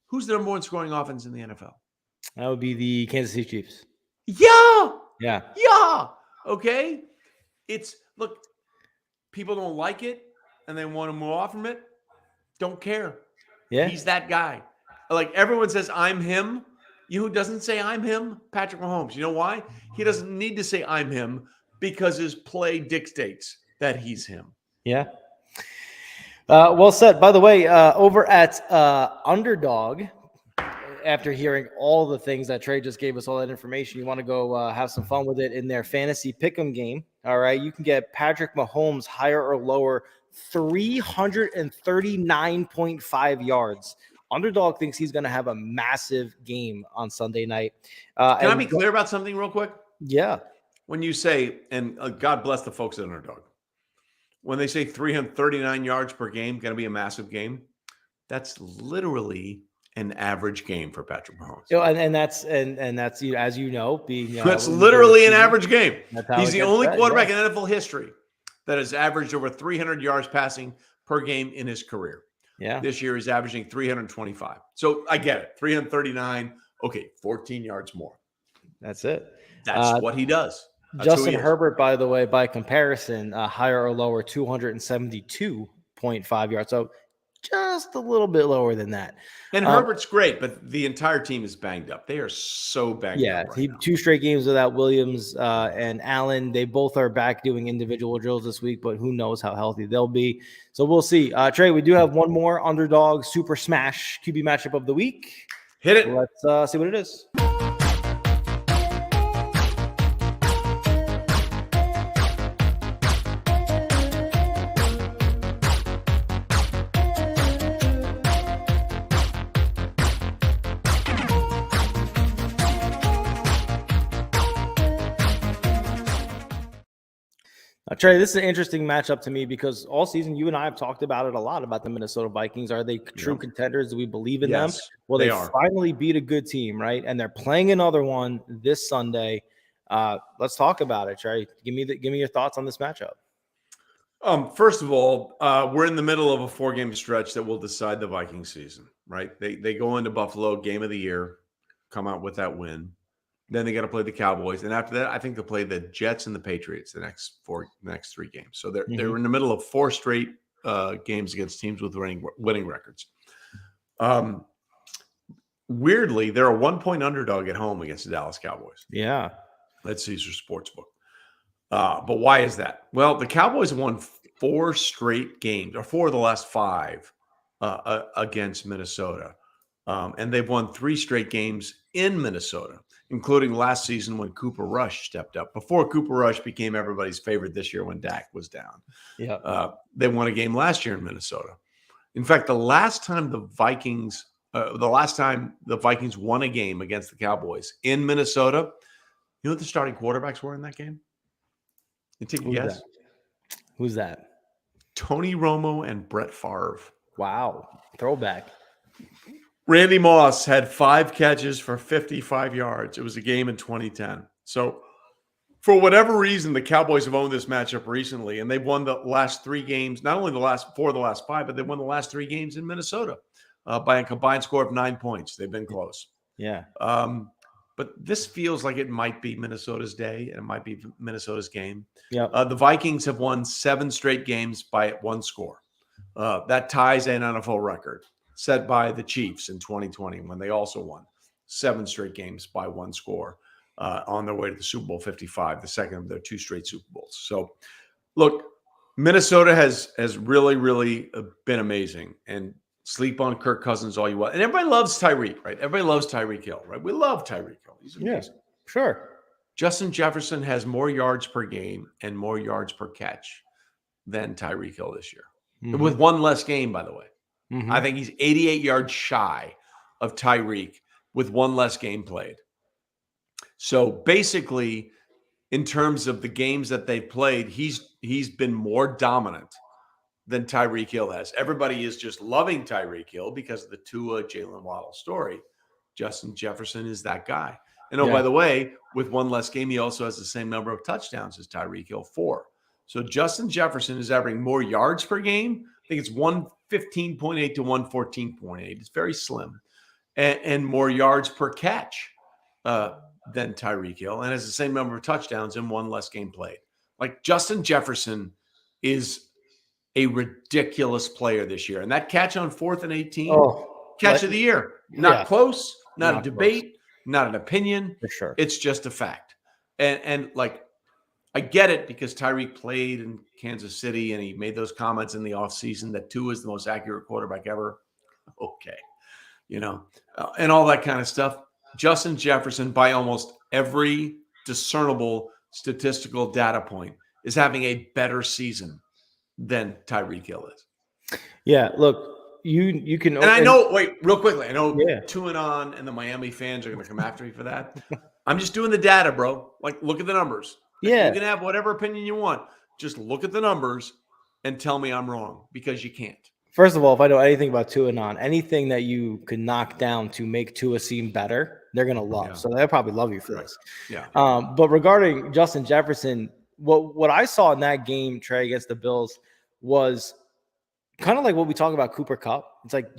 S2: who's the number one scoring offense in the NFL?
S1: That would be the Kansas City Chiefs.
S2: Yeah.
S1: Yeah.
S2: Yeah. Okay. Look, people don't like it and they want to move off from it. Don't care.
S1: Yeah.
S2: He's that guy. Like everyone says, I'm him. You know who doesn't say I'm him? Patrick Mahomes. You know why? He doesn't need to say I'm him because his play dictates that he's him.
S1: Yeah. Well said. By the way, over at Underdog, after hearing all the things that Trey just gave us, all that information, you want to go have some fun with it in their fantasy pick'em game. All right. You can get Patrick Mahomes higher or lower 339.5 yards. Underdog thinks he's going to have a massive game on Sunday night.
S2: Can I be clear about something real quick?
S1: Yeah.
S2: When you say, and God bless the folks at Underdog, when they say 339 yards per game, going to be a massive game, that's literally an average game for Patrick Mahomes.
S1: And that's as you know, being
S2: that's literally an average game. He's the only quarterback in NFL history that has averaged over 300 yards passing per game in his career.
S1: Yeah.
S2: This year he's averaging 325. So I get it. 339. Okay, 14 yards more.
S1: That's it.
S2: That's what he does. That's
S1: Justin Herbert, by the way, by comparison, higher or lower 272.5 yards. So just a little bit lower than that.
S2: And Herbert's great, but the entire team is banged up. They are so banged up. Right now.
S1: 2 straight games without Williams and Allen. They both are back doing individual drills this week, but who knows how healthy they'll be. So we'll see. Trey, we do have one more Underdog Super Smash QB matchup of the week.
S2: Hit it.
S1: Let's see what it is. Trey, this is an interesting matchup to me because all season you and I have talked about it a lot about the Minnesota Vikings. Are they true contenders? Do we believe in them? Well, they finally beat a good team, right? And they're playing another one this Sunday. Let's talk about it, Trey. Give me your thoughts on this matchup.
S2: First of all, we're in the middle of a 4-game stretch that will decide the Viking season, right? They go into Buffalo, game of the year, come out with that win. Then they got to play the Cowboys, and after that, I think they'll play the Jets and the Patriots the next 3 games. So they're in the middle of 4 straight games against teams with winning records. Weirdly, they're a 1-point underdog at home against the Dallas Cowboys.
S1: Yeah,
S2: that's Caesar's Sportsbook. But why is that? Well, the Cowboys have won 4 straight games, or 4 of the last 5 against Minnesota, and they've won 3 straight games in Minnesota, including last season when Cooper Rush stepped up. Before Cooper Rush became everybody's favorite this year when Dak was down.
S1: Yeah,
S2: they won a game last year in Minnesota. In fact, the last time the Vikings won a game against the Cowboys in Minnesota, you know what the starting quarterbacks were in that game? You take a guess.
S1: Who's that?
S2: Tony Romo and Brett Favre.
S1: Wow, throwback.
S2: Randy Moss had 5 catches for 55 yards. It was a game in 2010. So for whatever reason, the Cowboys have owned this matchup recently, and they've won the last 3 games, not only the last 4 of the last 5, but they won the last 3 games in Minnesota by a combined score of 9 points. They've been close.
S1: Yeah.
S2: But this feels like it might be Minnesota's day, and it might be Minnesota's game.
S1: Yeah.
S2: The Vikings have won 7 straight games by 1 score. That ties an NFL record set by the Chiefs in 2020 when they also won 7 straight games by 1 score on their way to the Super Bowl 55, the second of their 2 straight Super Bowls. So Look, Minnesota has really, really been amazing. And sleep on Kirk Cousins all you want. And everybody loves Tyreek, right? Everybody loves Tyreek Hill, right? We love Tyreek Hill. He's amazing.
S1: Sure.
S2: Justin Jefferson has more yards per game and more yards per catch than Tyreek Hill this year, with one less game, by the way. I think he's 88 yards shy of Tyreek with one less game played. So basically, in terms of the games that they've played, he's been more dominant than Tyreek Hill has. Everybody is just loving Tyreek Hill because of the Tua Jalen Waddle story. Justin Jefferson is that guy. And by the way, with one less game, he also has the same number of touchdowns as Tyreek Hill, 4. So Justin Jefferson is averaging more yards per game. I think it's 115.8 to 114.8. It's very slim. And more yards per catch than Tyreek Hill, and has the same number of touchdowns and one less game played. Like, Justin Jefferson is a ridiculous player this year. And that catch on 4th and 18, catch of the year. Not close, not a debate, not an opinion.
S1: For sure.
S2: It's just a fact. And like, I get it because Tyreek played in Kansas City and he made those comments in the offseason that Tua is the most accurate quarterback ever. Okay. And all that kind of stuff. Justin Jefferson, by almost every discernible statistical data point, is having a better season than Tyreek Hill is.
S1: Yeah, look, you can.
S2: And I know, wait, real quickly, I know Tuanon and the Miami fans are going to come after me for that. I'm just doing the data, bro. Like, look at the numbers. You can have whatever opinion you want. Just look at the numbers and tell me I'm wrong, because you can't.
S1: First of all, if I know anything about Tuanon, anything that you could knock down to make Tua seem better, they're going to love. Yeah. So they'll probably love you for this.
S2: Yeah.
S1: But regarding Justin Jefferson, what I saw in that game, Trey, against the Bills was kind of like what we talk about Cooper Kupp. It's like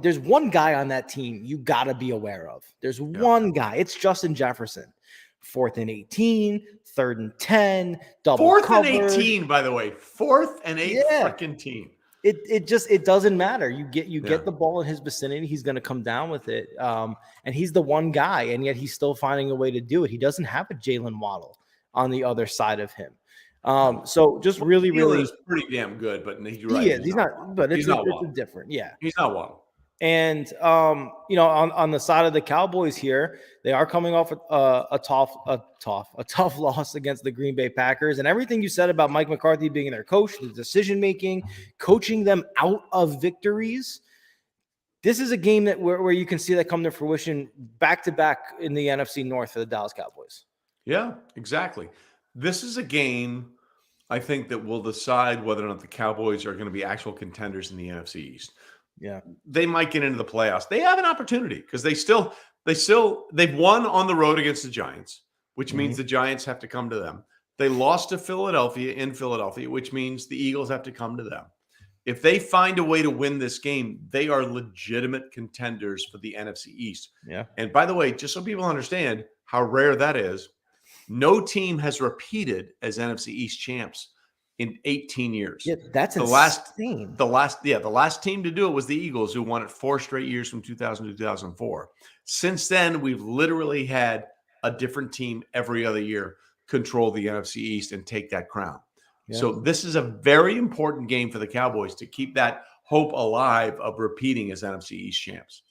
S1: there's one guy on that team you got to be aware of. There's one guy. It's Justin Jefferson. 4th and 18, 3rd and 10, double
S2: 4th
S1: coverage.
S2: and 18, by the way. 4th and 8 freaking team.
S1: It doesn't matter. You get the ball in his vicinity, he's going to come down with it. And he's the one guy, and yet he's still finding a way to do it. He doesn't have a Jalen Waddle on the other side of him. So just really
S2: pretty damn good, but he's
S1: right. He's not. But it's different. Yeah,
S2: he's not Waddle.
S1: And on the side of the Cowboys here, they are coming off a tough loss against the Green Bay Packers. And everything you said about Mike McCarthy being their coach, the decision making, coaching them out of victories. This is a game where you can see that come to fruition back to back in the NFC North for the Dallas Cowboys.
S2: Yeah, exactly. This is a game, I think, that will decide whether or not the Cowboys are going to be actual contenders in the NFC East.
S1: Yeah,
S2: they might get into the playoffs. They have an opportunity because they've won on the road against the Giants, which means the Giants have to come to them. They lost to Philadelphia in Philadelphia, which means the Eagles have to come to them. If they find a way to win this game, they are legitimate contenders for the NFC East.
S1: Yeah.
S2: And by the way, just so people understand how rare that is, no team has repeated as NFC East champs in 18 years.
S1: Yeah, that's insane.
S2: The last team to do it was the Eagles, who won it 4 straight years from 2000 to 2004. Since then, we've literally had a different team every other year control the NFC East and take that crown. Yeah. So this is a very important game for the Cowboys to keep that hope alive of repeating as NFC East champs.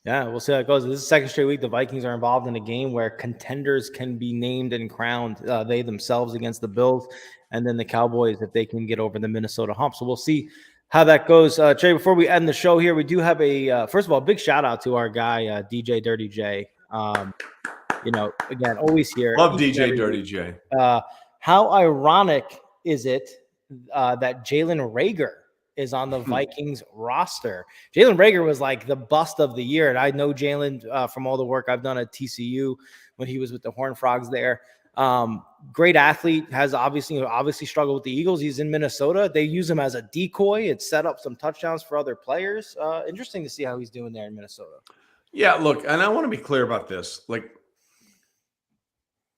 S1: Yeah, we'll see how it goes. This is the second straight week the Vikings are involved in a game where contenders can be named and crowned, they themselves against the Bills, and then the Cowboys if they can get over the Minnesota hump. So we'll see how that goes. Trey, before we end the show here, we do have first of all, big shout out to our guy, DJ Dirty J. Again, always here.
S2: Love DJ Dirty J.
S1: How ironic is it that Jalen Reagor is on the Vikings roster? Jalen Reagor was like the bust of the year. And I know Jalen from all the work I've done at TCU when he was with the Horned Frogs there. Great athlete, has obviously struggled with the Eagles. He's in Minnesota. They use him as a decoy. It set up some touchdowns for other players. Interesting to see how he's doing there in Minnesota.
S2: Yeah, look, and I want to be clear about this. Like,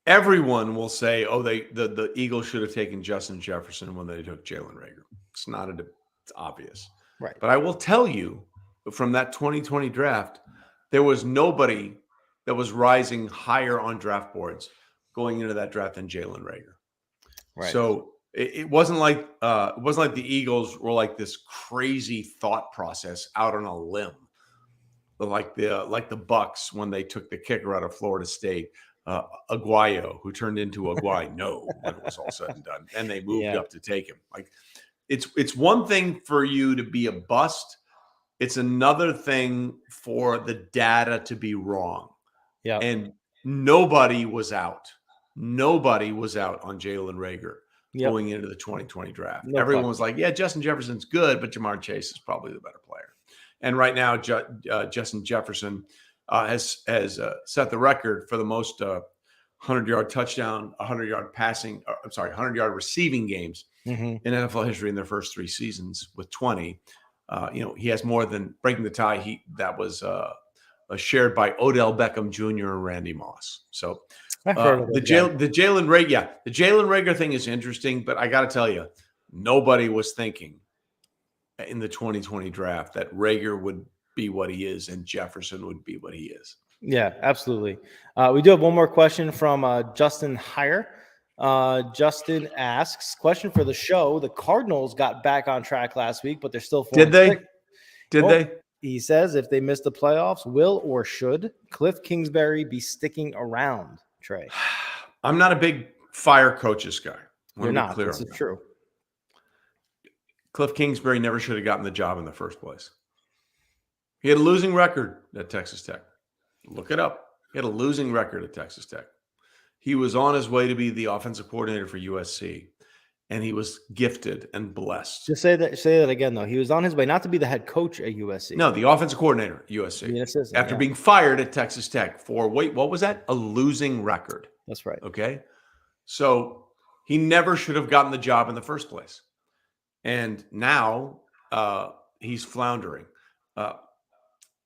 S2: everyone will say, oh, the Eagles should have taken Justin Jefferson when they took Jalen Reagor. It's not it's obvious.
S1: Right.
S2: But I will tell you, from that 2020 draft, there was nobody that was rising higher on draft boards going into that draft than Jalen Reagor.
S1: Right.
S2: So It wasn't like the Eagles were like this crazy thought process out on a limb, like the Bucks when they took the kicker out of Florida State, Aguayo, who turned into Aguayo when it was all said and done, and they moved up to take him. Like it's one thing for you to be a bust. It's another thing for the data to be wrong.
S1: Yeah.
S2: And nobody was out. Nobody was out on Jalen Reagor going into the 2020 draft. Everyone was like, yeah, Justin Jefferson's good, but Jamar Chase is probably the better player. And right now, Justin Jefferson has set the record for the most 100-yard touchdown, 100-yard passing, 100-yard receiving games in NFL history in their first 3 seasons with 20. He has more than breaking the tie. That was shared by Odell Beckham Jr. and Randy Moss. So the Jalen Reagor thing is interesting, but I got to tell you, nobody was thinking in the 2020 draft that Reagor would be what he is and Jefferson would be what he is.
S1: Yeah, absolutely. We do have one more question from Justin Heyer. Justin asks, question for the show. The Cardinals got back on track last week, but they're still 4-6.
S2: Did they?
S1: He says if they miss the playoffs, will or should Cliff Kingsbury be sticking around, Trey?
S2: I'm not a big fire coaches guy.
S1: You're not. This is true.
S2: Cliff Kingsbury never should have gotten the job in the first place. He had a losing record at Texas Tech. Look it up. He had a losing record at Texas Tech. He was on his way to be the offensive coordinator for USC, and he was gifted and blessed.
S1: Just say that again, though. He was on his way not to be the head coach at USC.
S2: No, the offensive coordinator at USC. After being fired at Texas Tech for, what was that? A losing record.
S1: That's right.
S2: Okay. So he never should have gotten the job in the first place. And now he's floundering.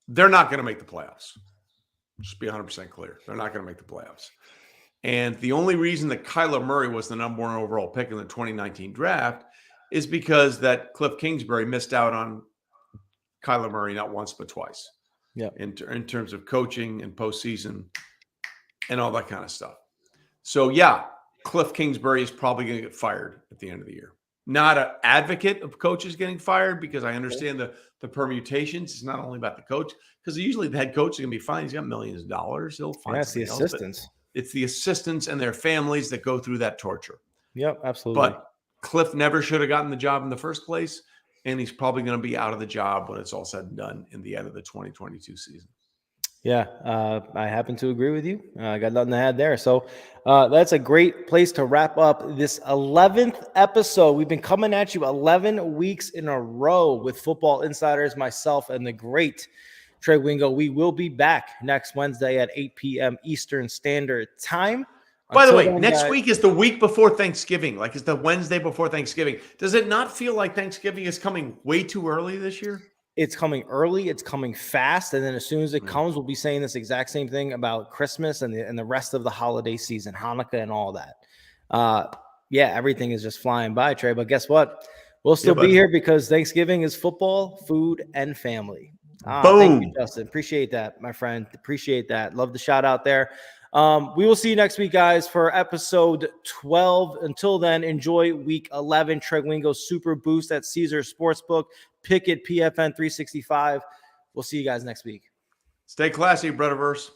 S2: They're not going to make the playoffs. Just be 100% clear. They're not going to make the playoffs. And the only reason that Kyler Murray was the number 1 overall pick in the 2019 draft is because that Cliff Kingsbury missed out on Kyler Murray not once but twice.
S1: Yeah.
S2: In terms of coaching and postseason and all that kind of stuff. So yeah, Cliff Kingsbury is probably going to get fired at the end of the year. Not an advocate of coaches getting fired because I understand the permutations. It's not only about the coach because usually the head coach is going to be fine. He's got millions of dollars. He'll find
S1: that's the assistants.
S2: It's the assistants and their families that go through that torture.
S1: Yep, absolutely.
S2: But Cliff never should have gotten the job in the first place, and he's probably going to be out of the job when it's all said and done in the end of the 2022 season.
S1: Yeah, I happen to agree with you. I got nothing to add there. So that's a great place to wrap up this 11th episode. We've been coming at you 11 weeks in a row with Football Insiders, myself, and the great Trey Wingo. We will be back next Wednesday at 8 p.m. Eastern Standard Time.
S2: By the way, next week is the week before Thanksgiving. Like it's the Wednesday before Thanksgiving. Does it not feel like Thanksgiving is coming way too early this year?
S1: It's coming early. It's coming fast. And then as soon as it comes, we'll be saying this exact same thing about Christmas and the rest of the holiday season, Hanukkah and all that. Everything is just flying by, Trey. But guess what? We'll still be here because Thanksgiving is football, food, and family.
S2: Boom.
S1: Thank you, Justin. Appreciate that, my friend. Appreciate that. Love the shout out there. We will see you next week, guys, for episode 12. Until then, enjoy week 11. Trey Wingo's Super Boost at Caesar Sportsbook. Pick it, PFN 365. We'll see you guys next week.
S2: Stay classy, Brotherverse.